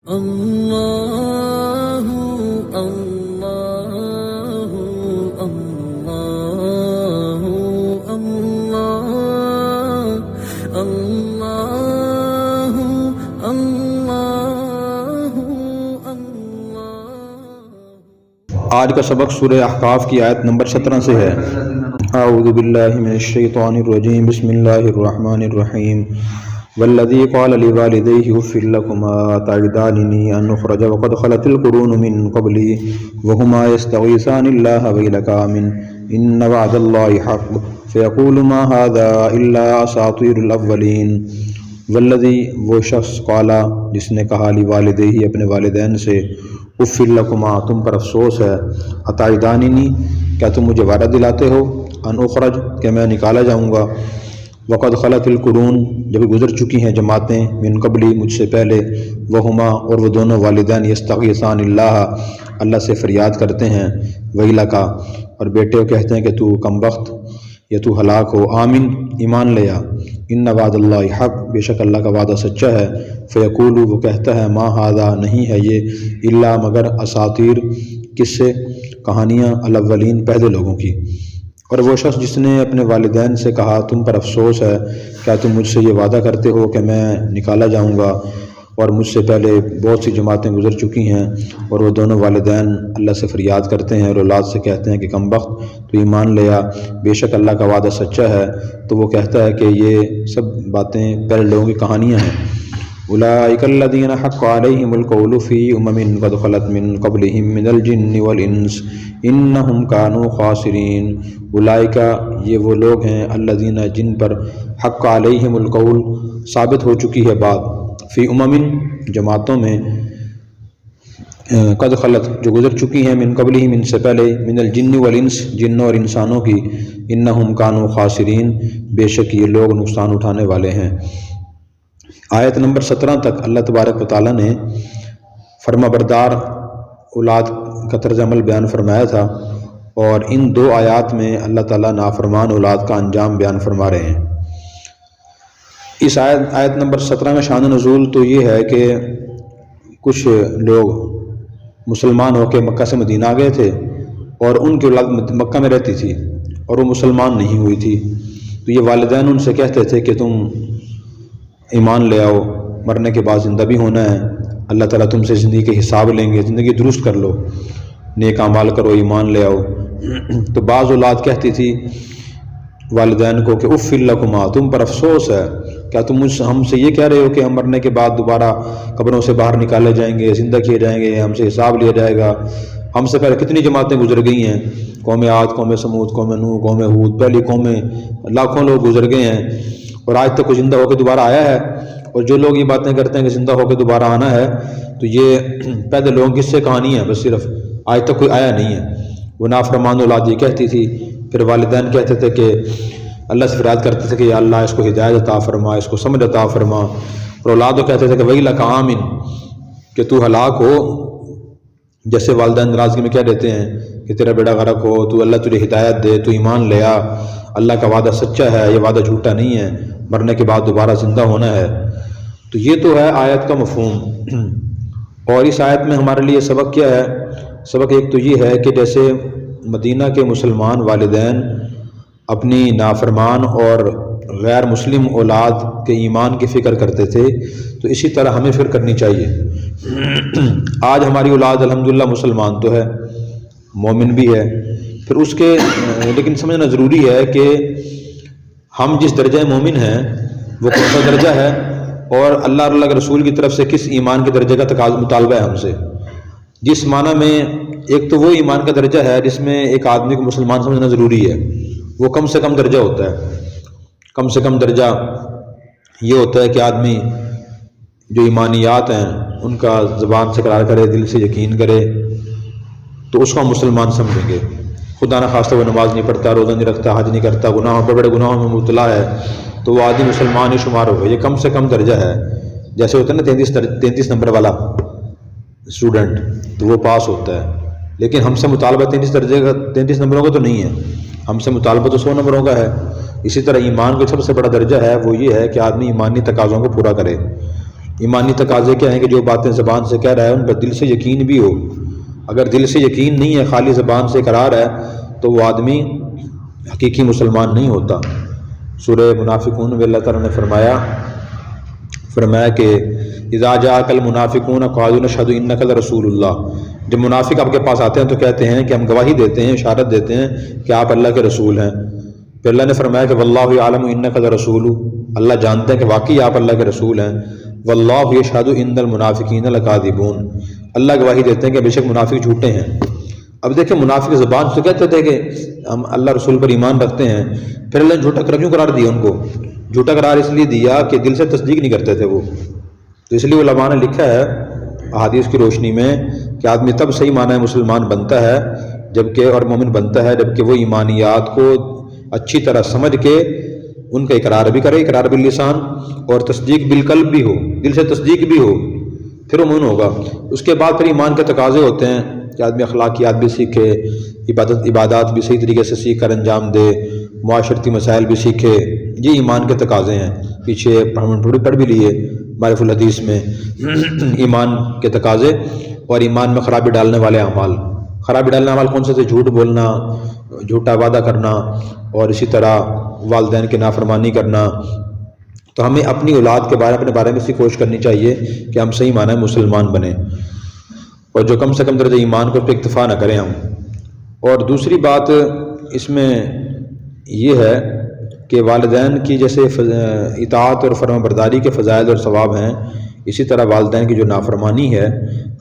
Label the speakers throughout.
Speaker 1: اللہ اللہ اللہ اللہ اللہ اللہ۔
Speaker 2: آج کا سبق سورہ احقاف کی آیت نمبر 17 سے ہے۔ اعوذ باللہ من الشیطان الرجیم، بسم اللہ الرحمن الرحیم۔ والذی قال لوالدیہ اف لکما تعداننی ان اخرج وقد خلت القرون من قبلی وہما یستغیثان اللہ ویلک آمن ان وعد اللہ حق فیقول ما ھذا الا اساطیر الاولین۔ والذی وہ شخص قالا جس نے کہا لوالدیہ اپنے والدین سے اف لکما تم پر افسوس ہے، اتعداننی کیا تم مجھے وعدہ دلاتے ہو، ان اخرج کہ میں نکالا جاؤں گا، وقد خلت القرون جب گزر چکی ہیں جماعتیں، من قبلی مجھ سے پہلے، وہما اور وہ دونوں والدین یستغیثان اللہ اللہ سے فریاد کرتے ہیں، ویلکا اور بیٹے کو کہتے ہیں کہ تو کم بخت یا تو ہلاک ہو، آمن ایمان لیا، ان وعد اللہ حق بے شک اللہ کا وعدہ سچا ہے، فیقول وہ کہتا ہے ما ھذا نہیں ہے یہ، الا مگر اساطیر قصے کہانیاں، الاولین پہلے لوگوں کی۔ اور وہ شخص جس نے اپنے والدین سے کہا تم پر افسوس ہے، کیا تم مجھ سے یہ وعدہ کرتے ہو کہ میں نکالا جاؤں گا، اور مجھ سے پہلے بہت سی جماعتیں گزر چکی ہیں، اور وہ دونوں والدین اللہ سے فریاد کرتے ہیں اور اولاد سے کہتے ہیں کہ کم بخت تو ایمان لیا، بے شک اللہ کا وعدہ سچا ہے، تو وہ کہتا ہے کہ یہ سب باتیں پہلے لوگوں کی کہانیاں ہیں۔ اولئک الذین حق علیہم القول فی امم قد خلت من قبلہم من الجن والانس انہم کانوا خاسرین۔ اولئک یہ وہ لوگ ہیں الذین جن پر حق علیہم القول ثابت ہو چکی ہے بات، فی امم جماعتوں میں، قد خلت جو گزر چکی ہیں، من قبلہم ان سے پہلے، من الجن والانس جنوں اور انسانوں کی، انہم کانوا خاسرین بے شک یہ لوگ نقصان اٹھانے والے ہیں۔ آیت نمبر 17 تک اللہ تبارک و تعالیٰ نے فرما بردار اولاد کا طرز عمل بیان فرمایا تھا، اور ان دو آیات میں اللہ تعالیٰ نافرمان اولاد کا انجام بیان فرما رہے ہیں۔ اس آیت نمبر 17 میں شان نزول تو یہ ہے کہ کچھ لوگ مسلمان ہو کے مکہ سے مدینہ آ گئے تھے، اور ان کی اولاد مکہ میں رہتی تھی اور وہ مسلمان نہیں ہوئی تھی، تو یہ والدین ان سے کہتے تھے کہ تم ایمان لے آؤ، مرنے کے بعد زندہ بھی ہونا ہے، اللہ تعالیٰ تم سے زندگی کے حساب لیں گے، زندگی درست کر لو، نیک اعمال کرو، ایمان لے آؤ۔ تو بعض اولاد کہتی تھی والدین کو کہ اف لکما تم پر افسوس ہے، کیا تم ہم سے یہ کہہ رہے ہو کہ ہم مرنے کے بعد دوبارہ قبروں سے باہر نکالے جائیں گے، زندہ کیے جائیں گے، ہم سے حساب لیا جائے گا؟ ہم سے پہلے کتنی جماعتیں گزر گئی ہیں، قوم عاد، قوم سمود، قوم نوح، قوم ہود، پہلی قومیں، لاکھوں لوگ گزر گئے ہیں، اور آج تک کوئی زندہ ہو کے دوبارہ آیا ہے؟ اور جو لوگ یہ باتیں کرتے ہیں کہ زندہ ہو کے دوبارہ آنا ہے، تو یہ پہلے لوگوں کی سے کہانی ہے، بس صرف آج تک کوئی آیا نہیں ہے۔ وہ نافرمان اولاد یہ کہتی تھی، پھر والدین کہتے تھے کہ اللہ سے فریاد کرتے تھے کہ یا اللہ اس کو ہدایت عطا فرما، اس کو سمجھ عطا فرما، اور اولاد کو کہتے تھے کہ ویلک آمن کہ تو ہلاک ہو، جیسے والدین ناراضگی میں کہہ دیتے ہیں کہ تیرا بیڑا غرق ہو، تو اللہ تجھے ہدایت دے، تو ایمان لے آ، اللہ کا وعدہ سچا ہے، یہ وعدہ جھوٹا نہیں ہے، مرنے کے بعد دوبارہ زندہ ہونا ہے۔ تو یہ تو ہے آیت کا مفہوم۔ اور اس آیت میں ہمارے لیے سبق کیا ہے؟ سبق ایک تو یہ ہے کہ جیسے مدینہ کے مسلمان والدین اپنی نافرمان اور غیر مسلم اولاد کے ایمان کی فکر کرتے تھے، تو اسی طرح ہمیں فکر کرنی چاہیے۔ آج ہماری اولاد الحمدللہ مسلمان تو ہے، مومن بھی ہے، پھر اس کے لیکن سمجھنا ضروری ہے کہ ہم جس درجہ مومن ہیں وہ کون سا درجہ ہے، اور اللہ اور اللہ کے رسول کی طرف سے کس ایمان کے درجے کا مطالبہ ہے ہم سے۔ جس معنی میں ایک تو وہ ایمان کا درجہ ہے جس میں ایک آدمی کو مسلمان سمجھنا ضروری ہے، وہ کم سے کم درجہ ہوتا ہے۔ کم سے کم درجہ یہ ہوتا ہے کہ آدمی جو ایمانیات ہیں ان کا زبان سے اقرار کرے، دل سے یقین کرے، تو اس کو ہم مسلمان سمجھیں گے۔ خدا نہ خواستہ وہ نماز نہیں پڑھتا، روزہ نہیں رکھتا، حج نہیں کرتا، بڑے بڑے گناہوں میں مبتلا ہے، تو وہ آدمی مسلمان ہی شمار ہوگا۔ یہ کم سے کم درجہ ہے، جیسے ہوتا ہے نا 33 نمبر والا اسٹوڈنٹ، تو وہ پاس ہوتا ہے، لیکن ہم سے مطالبہ 33 نمبروں کا تو نہیں ہے، ہم سے مطالبہ تو 100 نمبروں کا ہے۔ اسی طرح ایمان کا سب سے بڑا درجہ ہے وہ یہ ہے کہ آدمی ایمانی تقاضوں کو پورا کرے، ایمانی تقاضے کیا ہیں کہ جو باتیں زبان سے کہہ رہا ہے ان پر دل سے یقین بھی ہو. اگر دل سے یقین نہیں ہے، خالی زبان سے اقرار ہے، تو وہ آدمی حقیقی مسلمان نہیں ہوتا. سورہ منافقون میں اللہ تعالیٰ نے فرمایا کہ اذا جاءک المنافقون قالوا نشهد انک لرسول اللہ. جب منافق آپ کے پاس آتے ہیں تو کہتے ہیں کہ ہم گواہی دیتے ہیں، اشارت دیتے ہیں کہ آپ اللہ کے رسول ہیں. پھر اللہ نے فرمایا کہ واللہ یعلم انک لرسول، اللہ جانتے ہیں کہ واقعی آپ اللہ کے رسول ہیں. واللہ یشہد ان المنافقین لکاذبون، اللہ گواہی دیتے ہیں کہ بے شک منافق جھوٹے ہیں. اب دیکھیں منافق زبان سے کہتے تھے کہ ہم اللہ رسول پر ایمان رکھتے ہیں، پھر اللہ نے جھوٹا کیوں قرار دیا؟ ان کو جھوٹا قرار اس لیے دیا کہ دل سے تصدیق نہیں کرتے تھے وہ. تو اس لیے علماء نے لکھا ہے احادیث کی روشنی میں کہ آدمی تب صحیح معنی مسلمان بنتا ہے جبکہ اور مومن بنتا ہے جبکہ وہ ایمانیات کو اچھی طرح سمجھ کے ان کا اقرار بھی کرے، اقرار باللسان، اور تصدیق بالقلب بھی ہو، دل سے تصدیق بھی ہو، پھر وہ مومن ہوگا. اس کے بعد پھر ایمان کے تقاضے ہوتے ہیں کہ آدمی اخلاقیات بھی سیکھے، عبادات بھی صحیح طریقے سے سیکھ کر انجام دے، معاشرتی مسائل بھی سیکھے. یہ ایمان کے تقاضے ہیں. پیچھے ہم تھوڑی پڑھ بھی لیے معرف الحدیث میں ایمان کے تقاضے اور ایمان میں خرابی ڈالنے والے اعمال. خرابی ڈالنے اعمال کون سے تھے؟ جھوٹ بولنا، جھوٹا وعدہ کرنا، اور اسی طرح والدین کی نافرمانی کرنا. تو ہمیں اپنی اولاد کے اپنے بارے میں اسی کوشش کرنی چاہیے کہ ہم صحیح معنی مسلمان بنیں، اور جو کم سے کم درجہ ایمان کو پہ اکتفا نہ کریں ہم. اور دوسری بات اس میں یہ ہے کہ والدین کی جیسے اطاعت اور فرما برداری کے فضائل اور ثواب ہیں، اسی طرح والدین کی جو نافرمانی ہے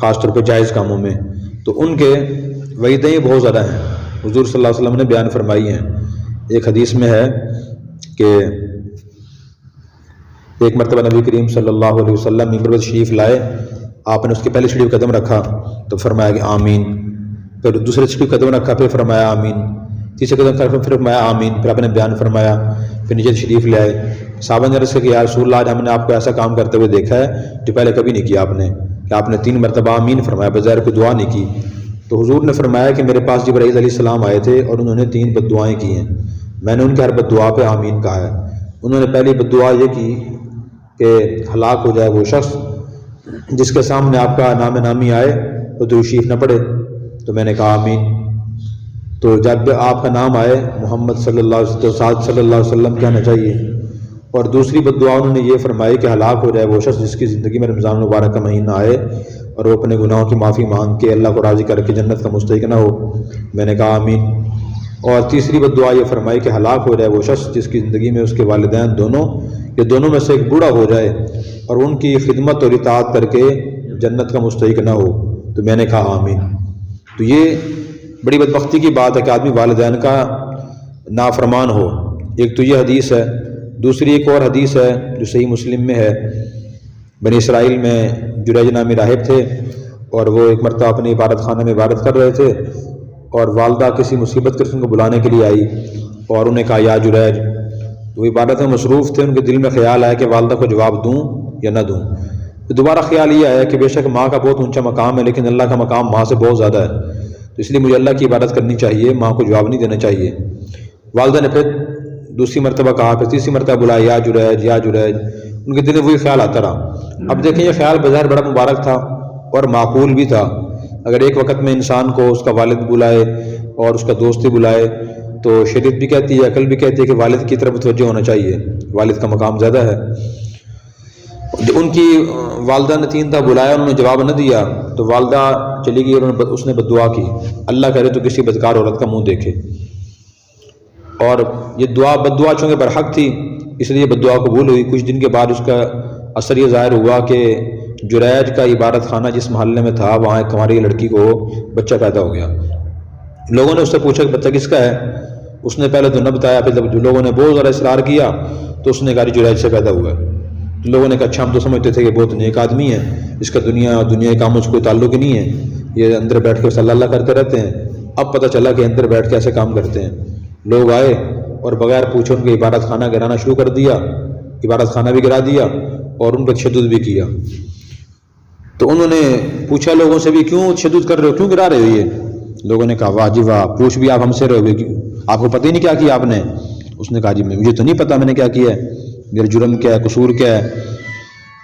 Speaker 2: خاص طور پہ جائز کاموں میں، تو ان کے وعیدیں بہت زیادہ ہیں. حضور صلی اللہ علیہ وسلم نے بیان فرمائی ہیں. ایک حدیث میں ہے کہ ایک مرتبہ نبی کریم صلی اللہ علیہ وسلم ممبر شریف لائے، آپ نے اس کی پہلی سیڑھی پر قدم رکھا تو فرمایا کہ آمین، پھر دوسرے سیڑھی پر قدم رکھا پھر فرمایا آمین، تیسرے قدم رکھا پھر فرمایا آمین، پھر آپ نے بیان فرمایا. پھر نیچے شریف لے آئے. صحابہ نے عرض کیا کہ یا رسول اللہ، ہم نے آپ کو ایسا کام کرتے ہوئے دیکھا ہے جو پہلے کبھی نہیں کیا آپ نے، کہ آپ نے 3 مرتبہ آمین فرمایا، بظاہر کوئی دعا نہیں کی. تو حضور نے فرمایا کہ میرے پاس جبرائیل علیہ السلام آئے تھے اور انہوں نے 3 بد دعائیں کی ہیں، میں نے ان کے ہر بد دعا پہ آمین کہا ہے. انہوں نے پہلی بد دعا یہ کی کہ ہلاک ہو جائے وہ شخص جس کے سامنے آپ کا نام نامی آئے تو درود شریف نہ پڑھے. تو میں نے کہا آمین. تو جب آپ کا نام آئے محمد صلی اللہ علیہ وسلم کہنا چاہیے. اور دوسری بد دعا انہوں نے یہ فرمائی کہ ہلاک ہو جائے وہ شخص جس کی زندگی میں رمضان مبارک کا مہینہ آئے اور وہ اپنے گناہوں کی معافی مانگ کے اللہ کو راضی کر کے جنت کا مستحق نہ ہو. میں نے کہا آمین. اور تیسری بد دعا یہ فرمائی کہ ہلاک ہو جائے وہ شخص جس کی زندگی میں اس کے والدین دونوں میں سے ایک بوڑھا ہو جائے اور ان کی خدمت اور اطاعت کر کے جنت کا مستحق نہ ہو. تو میں نے کہا آمین. تو یہ بڑی بدبختی کی بات ہے کہ آدمی والدین کا نافرمان ہو. ایک تو یہ حدیث ہے، دوسری ایک اور حدیث ہے جو صحیح مسلم میں ہے. بنی اسرائیل میں جریج نامی راہب تھے اور وہ ایک مرتبہ اپنی عبادت خانہ میں عبادت کر رہے تھے اور والدہ کسی مصیبت کے ان کو بلانے کے لیے آئی اور انہیں کہا یا جریج. تو وہ عبادت میں مصروف تھے، ان کے دل میں خیال آیا کہ والدہ کو جواب دوں یا نہ دوں. تو دوبارہ خیال یہ آیا کہ بے شک ماں کا بہت اونچا مقام ہے لیکن اللہ کا مقام ماں سے بہت زیادہ ہے، تو اس لیے مجھے اللہ کی عبادت کرنی چاہیے، ماں کو جواب نہیں دینا چاہیے. والدہ نے پھر دوسری مرتبہ کہا، پھر تیسری مرتبہ بلایا یا جریج یا جریج. ان کے دل میں وہی خیال آتا رہا. اب دیکھیں یہ خیال بظاہر بڑا مبارک تھا اور معقول بھی تھا. اگر ایک وقت میں انسان کو اس کا والد بلائے اور اس کا دوست بھی بلائے تو شریعت بھی کہتی ہے، عقل بھی کہتی ہے کہ والد کی طرف توجہ ہونا چاہیے، والد کا مقام زیادہ ہے. ان کی والدہ نے 3 دفعہ بلایا، انہوں نے جواب نہ دیا تو والدہ چلی گئی اور اس نے بد دعا کی، اللہ کرے تو کسی بدکار عورت کا منہ دیکھے. اور یہ بد دعا چونکہ برحق تھی اس لیے بد دعا قبول ہوئی. کچھ دن کے بعد اس کا اثر یہ ظاہر ہوا کہ جریج کا عبادت خانہ جس محلے میں تھا وہاں ایک ہماری لڑکی کو بچہ پیدا ہو گیا. لوگوں نے اس سے پوچھا کہ بچہ کس کا ہے؟ اس نے پہلے تو نہ بتایا، پھر جب لوگوں نے بہت زیادہ اصرار کیا تو اس نے کہا جریج سے پیدا ہوا ہے. تو لوگوں نے کہا اچھا ہم تو سمجھتے تھے کہ بہت نیک آدمی ہے، اس کا دنیا کاموں سے کوئی تعلق ہی نہیں ہے، یہ اندر بیٹھ کے صلی اللہ کرتے رہتے ہیں. اب پتہ چلا کہ اندر بیٹھ کے ایسے کام کرتے ہیں. لوگ آئے اور بغیر پوچھے ان کے عبادت خانہ گرانا شروع کر دیا، عبادت خانہ بھی گرا دیا اور ان پر تشدد بھی کیا. تو انہوں نے پوچھا لوگوں سے بھی کیوں تشدد کر رہے ہو، کیوں گرا رہے ہو؟ یہ لوگوں نے کہا واہ جی واہ، پوچھ بھی آپ ہم سے رہے ہو، آپ کو پتہ ہی نہیں کیا کیا آپ نے؟ اس نے کہا جی مجھے تو نہیں پتہ میں نے کیا کیا ہے، میرا جرم کیا ہے، قصور کیا ہے.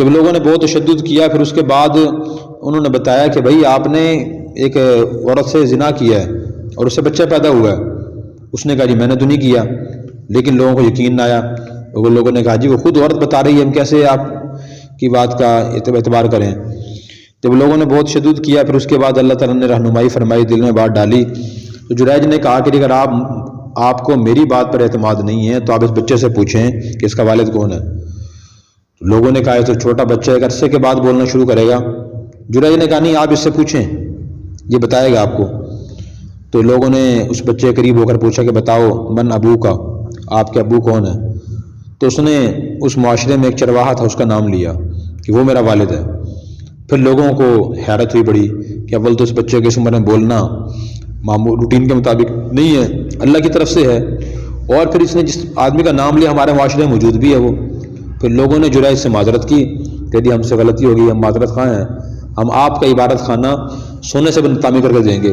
Speaker 2: جب لوگوں نے بہت تشدد کیا پھر اس کے بعد انہوں نے بتایا کہ بھائی آپ نے ایک عورت سے زنا کیا ہے اور اس سے بچہ پیدا ہوا ہے. اس نے کہا جی میں نے تو نہیں کیا، لیکن لوگوں کو یقین نہ آیا. وہ لوگوں نے کہا جی وہ خود عورت بتا رہی ہے، ہم کیسے آپ کی بات کا اعتبار کریں. جب لوگوں نے بہت تشدد کیا پھر اس کے بعد اللہ تعالیٰ نے رہنمائی فرمائی، دل میں بات ڈالی. تو جریج نے کہا کہ اگر آپ کو میری بات پر اعتماد نہیں ہے تو آپ اس بچے سے پوچھیں کہ اس کا والد کون ہے. لوگوں نے کہا یہ تو چھوٹا بچہ ایک عرصے کے بعد بولنا شروع کرے گا. جریج نے کہا نہیں، آپ اس سے پوچھیں، یہ بتائے گا آپ کو. تو لوگوں نے اس بچے کے قریب ہو کر پوچھا کہ بتاؤ من ابو کا، آپ کے ابو کون ہے. تو اس نے اس معاشرے میں ایک چرواہا تھا، اس کا نام لیا کہ وہ میرا والد ہے. پھر لوگوں کو حیرت ہوئی بڑی کہ اول تو اس بچے کے اس عمر میں بولنا معمول روٹین کے مطابق نہیں ہے، اللہ کی طرف سے ہے، اور پھر اس نے جس آدمی کا نام لیا ہمارے معاشرے میں موجود بھی ہے وہ. پھر لوگوں نے جریج سے معذرت کی کہ جی ہم سے غلطی ہو گئی، ہم معذرت خواہ ہیں، ہم آپ کا عبادت خانہ سونے سے تعمیر کر کے دیں گے.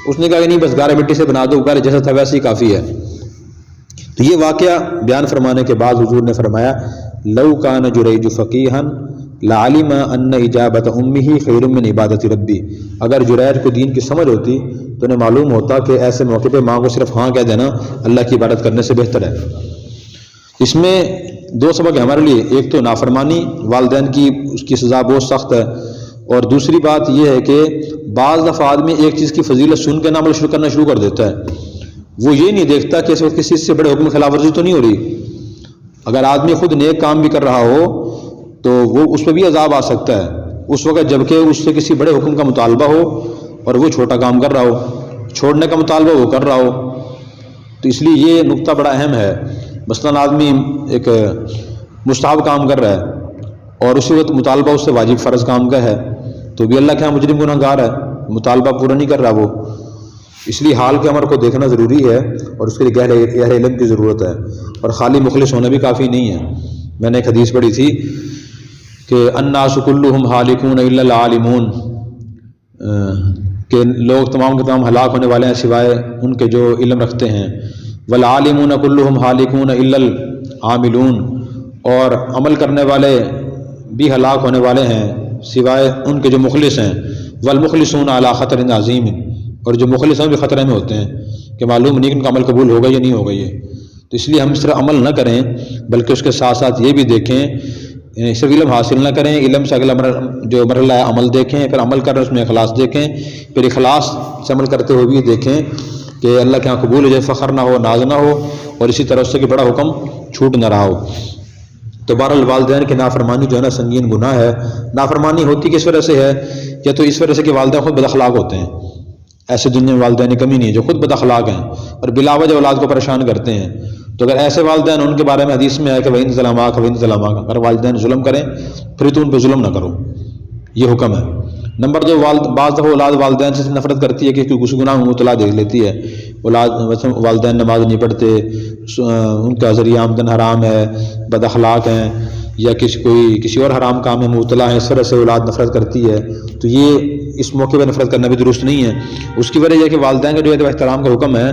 Speaker 2: اس نے کہا کہ نہیں، بس گارے مٹی سے بنا دو، گارے جیسا تھا ویسے ہی کافی ہے. تو یہ واقعہ بیان فرمانے کے بعد حضور نے فرمایا لو کان جریج فقیہا لعلم ان اجابت امہ خیر من عبادت ربی. اگر جریج کو دین کی سمجھ ہوتی تو انہیں معلوم ہوتا کہ ایسے موقع پہ ماں کو صرف ہاں کہہ دینا اللہ کی عبادت کرنے سے بہتر ہے. اس میں دو سبق ہے ہمارے لیے. ایک تو نافرمانی والدین کی، اس کی سزا بہت سخت ہے. اور دوسری بات یہ ہے کہ بعض دفعہ آدمی ایک چیز کی فضیلت سن کے عمل شروع کرنا شروع کر دیتا ہے، وہ یہ نہیں دیکھتا کہ اس وقت کسی سے بڑے حکم خلاف ورزی تو نہیں ہو رہی. اگر آدمی خود نیک کام بھی کر رہا ہو تو وہ اس پہ بھی عذاب آ سکتا ہے اس وقت جبکہ اس سے کسی بڑے حکم کا مطالبہ ہو اور وہ چھوٹا کام کر رہا ہو، چھوڑنے کا مطالبہ وہ کر رہا ہو. تو اس لیے یہ نقطہ بڑا اہم ہے. مثلاً آدمی ایک مستحب کام کر رہا ہے اور اسی وقت مطالبہ اس سے واجب فرض کام کا ہے تو بھی اللہ کے ہاں مجرم گناہ گار ہے، مطالبہ پورا نہیں کر رہا وہ. اس لیے حال کے امر کو دیکھنا ضروری ہے اور اس کے لیے گہرے علم کی ضرورت ہے، اور خالی مخلص ہونا بھی کافی نہیں ہے. میں نے ایک حدیث پڑھی تھی کہ الناس کلہم ہالکون الا العالمون، کہ لوگ تمام کے تمام ہلاک ہونے والے ہیں سوائے ان کے جو علم رکھتے ہیں. والعالمون کلہم ہالکون الا العاملون، اور عمل کرنے والے بھی ہلاک ہونے والے ہیں سوائے ان کے جو مخلص ہیں. والمخلصون علی خطر عظیم، اور جو مخلص ہیں بھی خطرے میں ہوتے ہیں کہ معلوم نہیں کہ ان کا عمل قبول ہوگا یا نہیں ہوگا. یہ تو اس لیے ہم اس طرح عمل نہ کریں بلکہ اس کے ساتھ ساتھ یہ بھی دیکھیں، صرف علم حاصل نہ کریں، علم سے اگلا جو مرحلہ ہے عمل دیکھیں، پھر عمل کریں اس میں اخلاص دیکھیں، پھر اخلاص سے عمل کرتے ہوئے بھی دیکھیں کہ اللہ کے یہاں قبول ہو جائے، فخر نہ ہو، ناز نہ ہو، اور اسی طرح اس سے کہ بڑا حکم چھوٹ نہ رہا ہو. تو بہرحال والدین کی نافرمانی جو ہے نا سنگین گناہ ہے. نافرمانی ہوتی کس وجہ سے ہے؟ یا تو اس وجہ سے کہ والدین خود بد اخلاق ہوتے ہیں. ایسے دنیا میں والدین کی کمی نہیں ہے جو خود بد اخلاق ہیں اور بلا وجہ اولاد کو پریشان کرتے ہیں. تو اگر ایسے والدین، ان کے بارے میں حدیث میں ہے کہ وَإِن ظَلَمَاكَ وَإِن ظَلَمَاكَ، اگر والدین ظلم کریں پھر تو ان پہ ظلم نہ کرو، یہ حکم ہے. نمبر 2، بعض دفعہ اولاد والدین سے نفرت کرتی ہے کہ کچھ گناہ میں مبتلا دیکھ لیتی ہے. اولاد والدین نماز نہیں پڑھتے، ان کا ذریعہ آمدن حرام ہے، بد اخلاق ہیں، یا کسی اور حرام کام میں مبتلا ہے، اس طرح سے اولاد نفرت کرتی ہے. تو یہ اس موقع پہ نفرت کرنا بھی درست نہیں ہے. اس کی وجہ یہ کہ والدین کا جو احترام کا حکم ہے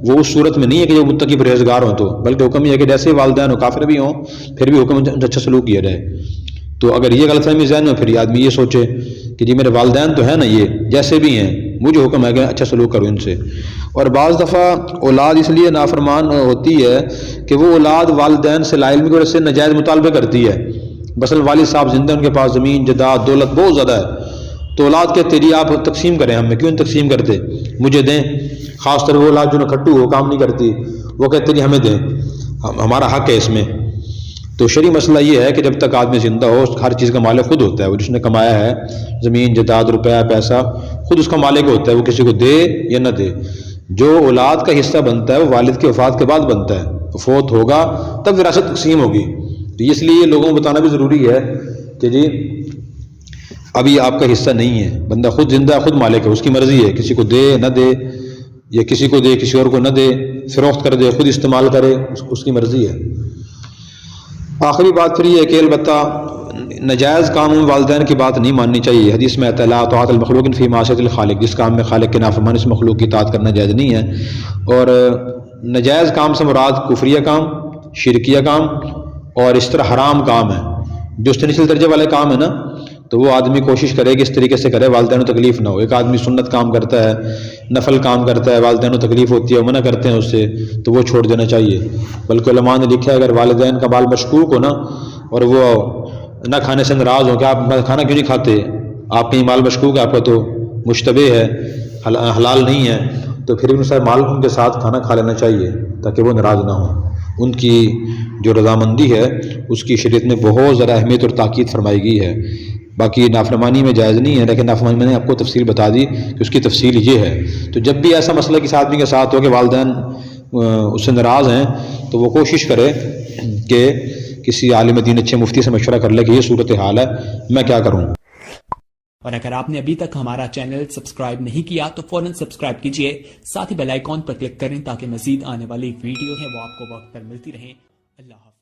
Speaker 2: وہ اس صورت میں نہیں ہے کہ جو متقی پرہیزگار ہوں تو، بلکہ حکم یہ ہے کہ جیسے والدین ہو کافر بھی ہوں پھر بھی حکم اچھا سلوک کیا جائے. تو اگر یہ غلط فہمی ذہن میں پھر یہ آدمی یہ سوچے کہ جی میرے والدین تو ہیں نا، یہ جیسے بھی ہیں، مجھے حکم ہے کہ اچھا سلوک کروں ان سے. اور بعض دفعہ اولاد اس لیے نافرمان ہوتی ہے کہ وہ اولاد والدین سے لا علمی کی وجہ سے ناجائز مطالبے کرتی ہے. مثلا والد صاحب زندہ، ان کے پاس زمین جائیداد دولت بہت زیادہ ہے، تو اولاد کہتے جی آپ تقسیم کریں، ہمیں کیوں تقسیم کرتے، مجھے دیں. خاص طور وہ اولاد جو کھٹو ہو، کام نہیں کرتی، وہ کہتے جی ہمیں دیں، ہمارا حق ہے اس میں. تو شرعی مسئلہ یہ ہے کہ جب تک آدمی زندہ ہو ہر چیز کا مالک خود ہوتا ہے. وہ جس نے کمایا ہے زمین جائیداد روپیہ پیسہ خود اس کا مالک ہوتا ہے، وہ کسی کو دے یا نہ دے. جو اولاد کا حصہ بنتا ہے وہ والد کی وفات کے بعد بنتا ہے، فوت ہوگا تب وراثت تقسیم ہوگی. تو اس لیے لوگوں کو بتانا بھی ضروری ہے کہ جی ابھی آپ کا حصہ نہیں ہے، بندہ خود زندہ ہے، خود مالک ہے، اس کی مرضی ہے، کسی کو دے نہ دے، یا کسی کو دے کسی اور کو نہ دے، فروخت کر دے خود استعمال کرے، اس کی مرضی ہے. آخری بات پھر یہ ہے کہ البتہ ناجائز کاموں میں والدین کی بات نہیں ماننی چاہیے. حدیث میں لا طاعۃ المخلوق فی معصیۃ الخالق، جس کام میں خالق کے نافرمانی سے مخلوق کی اطاعت کرنا جائز نہیں ہے. اور ناجائز کام سے مراد کفریہ کام، شرکیہ کام اور اس طرح حرام کام ہے جو استنصل درجے والے کام ہے نا تو وہ آدمی کوشش کرے کہ اس طریقے سے کرے والدین کو تکلیف نہ ہو. ایک آدمی سنت کام کرتا ہے، نفل کام کرتا ہے، والدین کو تکلیف ہوتی ہے، وہ منع کرتے ہیں اس سے، تو وہ چھوڑ دینا چاہیے. بلکہ علماء نے لکھا ہے اگر والدین کا مال مشکوک ہو نا اور وہ نہ کھانے سے ناراض ہو کہ آپ کھانا کیوں نہیں کھاتے، آپ کا مال مشکوک ہے، آپ کا تو مشتبہ ہے، حلال نہیں ہے، تو پھر ان مال ان کے ساتھ کھانا کھا لینا چاہیے تاکہ وہ ناراض نہ ہوں. ان کی جو رضامندی ہے اس کی شریعت میں بہت زیادہ اہمیت اور تاکید فرمائی گئی ہے. باقی نافرمانی میں جائز نہیں ہے، لیکن نافرمانی میں نے آپ کو تفصیل بتا دی کہ اس کی تفصیل یہ ہے. تو جب بھی ایسا مسئلہ کسی آدمی کے ساتھ ہو کہ والدین اس سے ناراض ہیں تو وہ کوشش کرے کہ کسی عالم دین اچھے مفتی سے مشورہ کر لے کہ یہ صورتحال ہے، میں کیا کروں.
Speaker 3: اور اگر آپ نے ابھی تک ہمارا چینل سبسکرائب نہیں کیا تو فوراً سبسکرائب کیجئے، ساتھ ہی بیل آئیکن پر کلک کریں تاکہ مزید آنے والی ویڈیو ہے وہ آپ کو وقت پر ملتی رہیں. اللہ حافظ.